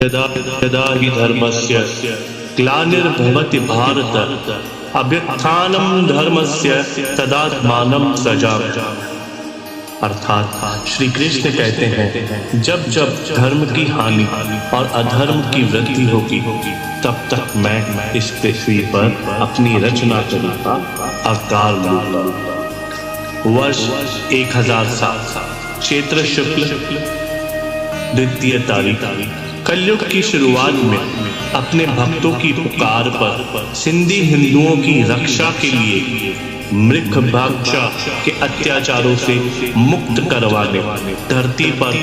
यदा यदा हि धर्मस्य ग्लानिर्भवति भारत अभ्युत्थानं धर्मस्य तदात्मानं सृजामि। अर्थात श्री कृष्ण कहते हैं, जब जब धर्म की हानि और अधर्म की वृद्धि होगी तब तक मैं इस पृथ्वी पर अपनी रचना करूंगा, अवतार लूंगा। वर्ष 1007 चैत्र शुक्ल द्वितीय तारीख। कलयुग की शुरुआत में अपने भक्तों की पुकार पर सिंधी हिंदुओं की रक्षा के लिए मृगभाक्षा के अत्याचारों से मुक्त करवाने धरती पर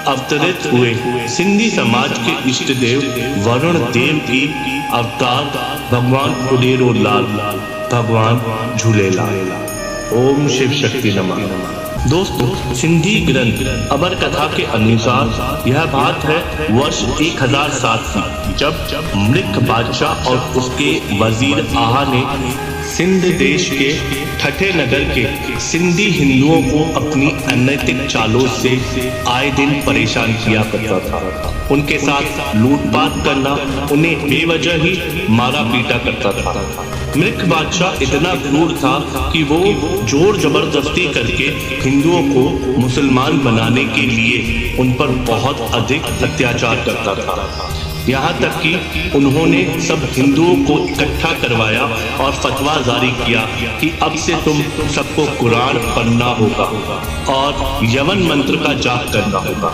अवतरित हुए सिंधी समाज के इष्ट देव वरुण देव की अवतार भगवान उडेरो लाल भगवान झूलेलाल। ओम शिव शक्ति नमः। दोस्तों, सिंधी ग्रंथ अमर कथा के अनुसार यह बात है वर्ष 1007 की, जब मृग बादशाह और उसके वजीर आहा ने सिंध देश के ठठे नगर के सिंधी हिंदुओं को अपनी अनैतिक चालों से आए दिन परेशान किया करता था। उनके साथ लूटपाट करना, उन्हें बेवजह ही मारा पीटा करता था। मृग बादशाह इतना क्रूर था कि वो जोर जबरदस्ती करके हिंदुओं को मुसलमान बनाने के लिए उन पर बहुत अधिक अत्याचार करता था। यहाँ तक कि उन्होंने सब हिंदुओं को इकट्ठा करवाया और फतवा जारी किया कि अब से तुम सबको कुरान पढ़ना होगा और यवन मंत्र का जाप करना होगा।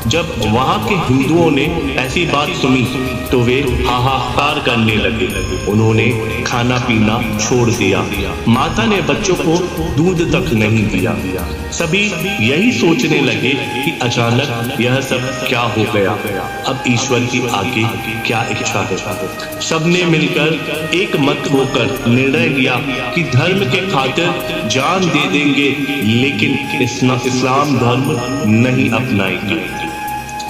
जब वहाँ के हिंदुओं ने ऐसी बात सुनी तो वे हाहाकार करने लगे। उन्होंने खाना पीना छोड़ दिया, माता ने बच्चों को दूध तक नहीं दिया। सभी यही सोचने लगे कि अचानक यह सब क्या हो गया, अब ईश्वर की आगे क्या इच्छा है। सबने मिलकर एक मत होकर निर्णय लिया कि धर्म के खातिर जान दे देंगे, लेकिन इस्लाम धर्म नहीं अपनाएंगे।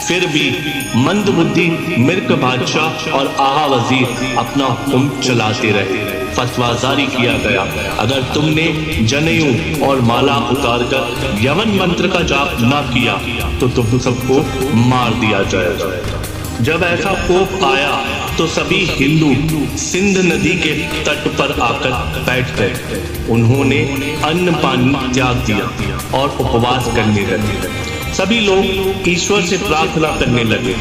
फिर भी मंदबुद्धि मृग बादशाह और आहा वजीर अपना हुक्म चलाते रहे। फतवा जारी किया गया, अगर तुमने जनेऊ और माला उतार कर यवन मंत्र का जाप न किया तो तुम सबको मार दिया जाएगा। जब ऐसा कोप आया तो सभी हिंदू सिंध नदी के तट पर आकर बैठ गए। उन्होंने अन्न पानी त्याग दिया और उपवास करने लगे। सभी लोग ईश्वर से प्रार्थना करने लगे।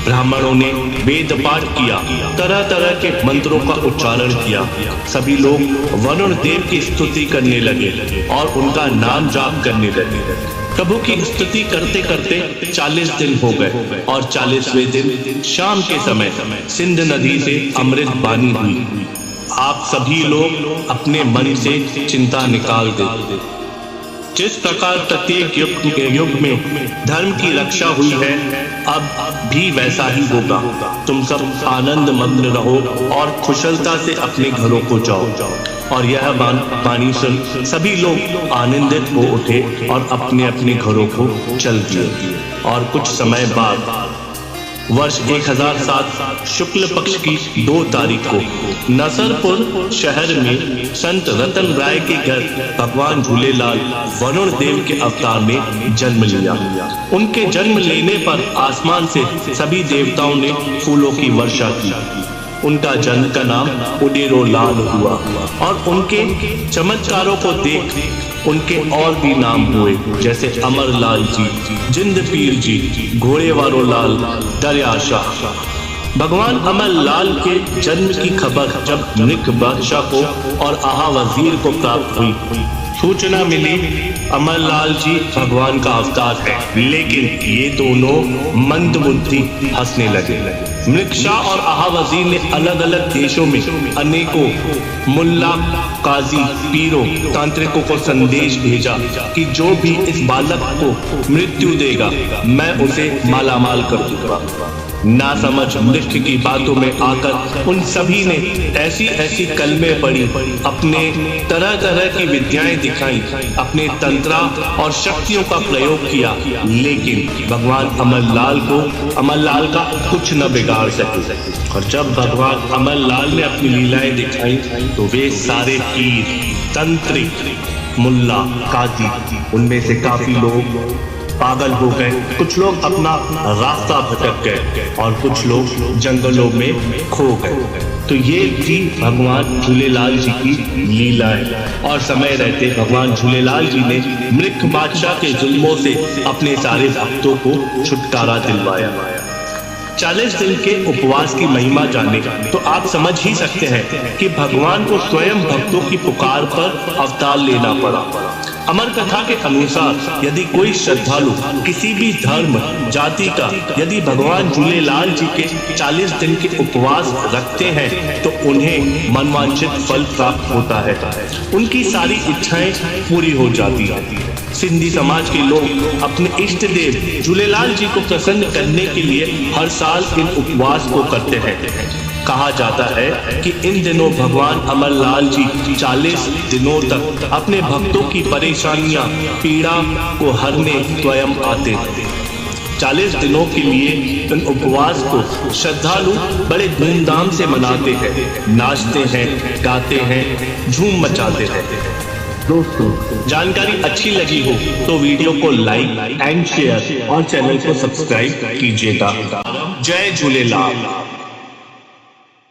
ब्राह्मणों ने वेद पाठ किया, तरह तरह के मंत्रों का उच्चारण किया। सभी लोग वरुण देव की स्तुति करने लगे और उनका नाम जाप करने लगे। प्रभु की स्तुति करते करते 40 दिन हो गए और 40वें दिन शाम के समय सिंध नदी से अमृत बानी हुई। आप सभी लोग अपने मन से चिंता निकाल दें। जिस प्रकार प्रत्येक युग में धर्म की रक्षा हुई है, अब भी वैसा ही होगा। तुम सब आनंद मग्न रहो और कुशलता से अपने घरों को जाओ। और यह वाणी सुन सभी लोग आनंदित हो उठे और अपने अपने घरों को चल दिए। और कुछ समय बाद वर्ष 1007 शुक्ल पक्ष की 2 तारीख को नसरपुर शहर में संत रतन राय के घर भगवान झूलेलाल वरुण देव के अवतार में जन्म लिया। उनके जन्म लेने पर आसमान से सभी देवताओं ने फूलों की वर्षा की। उनका जन्म का नाम उडेरो लाल हुआ और उनके चमत्कारों को देख उनके और भी नाम हुए, जैसे अमर लाल जी, जिंद पीर जी, घोड़े वारो लाल, दरियाशाह। भगवान अमर लाल के जन्म की खबर जब मृग बादशाह को और आहा वजीर को प्राप्त हुई, सूचना मिली अमर लाल जी भगवान का अवतार है, लेकिन ये दोनों मंदबुद्धि हंसने लगे। मृगशाह और आहा वजीर ने अलग अलग देशों में अनेकों मुल्ला, काजी, पीरों, तांत्रिकों को संदेश भेजा कि जो भी इस बालक को मृत्यु देगा मैं उसे मालामाल कर दूंगा। ना समझ मृत्यु की बातों में आकर उन सभी ने ऐसी ऐसी कलमे पढ़ी, अपने तरह तरह की विद्याएं दिखाई, अपने तंत्रा और शक्तियों का प्रयोग किया, लेकिन भगवान अमरलाल का कुछ न बिगाड़ सके। और जब भगवान अमरलाल ने अपनी लीलाएं दिखाई तो वे सारे पीर, तंत्रिक, मुल्ला, काजी, उनमें से काफी लोग पागल हो गए, कुछ लोग अपना रास्ता भटक गए और कुछ लोग जंगलों में खो गए। तो ये थी भगवान झूलेलाल जी की लीलाएं। और समय रहते भगवान झूलेलाल जी ने मृख बादशाह के जुल्मों से अपने सारे भक्तों को छुटकारा दिलवाया। 40 दिन के उपवास की महिमा जाने तो आप समझ ही सकते हैं कि भगवान को स्वयं भक्तों की पुकार पर अवतार लेना पड़ा। अमर कथा के अनुसार यदि कोई श्रद्धालु किसी भी धर्म जाति का यदि भगवान झूलेलाल जी के 40 दिन के उपवास रखते हैं तो उन्हें मनवांछित फल प्राप्त होता है, उनकी सारी इच्छाएं पूरी हो जाती है। सिंधी समाज के लोग अपने इष्ट देव झूलेलाल जी को प्रसन्न करने के लिए हर साल इन उपवास को करते हैं। कहा जाता है कि इन दिनों भगवान अमरलाल जी 40 दिनों तक अपने भक्तों की परेशानियां पीड़ा को हरने स्वयं आते थे। 40 दिनों के लिए इन उपवास को श्रद्धालु बड़े धूमधाम से मनाते हैं, नाचते हैं, गाते हैं, झूम मचाते हैं। दोस्तों, जानकारी अच्छी लगी हो तो वीडियो को लाइक एंड शेयर और चैनल को सब्सक्राइब कीजिएगा। जय झूलेलाल।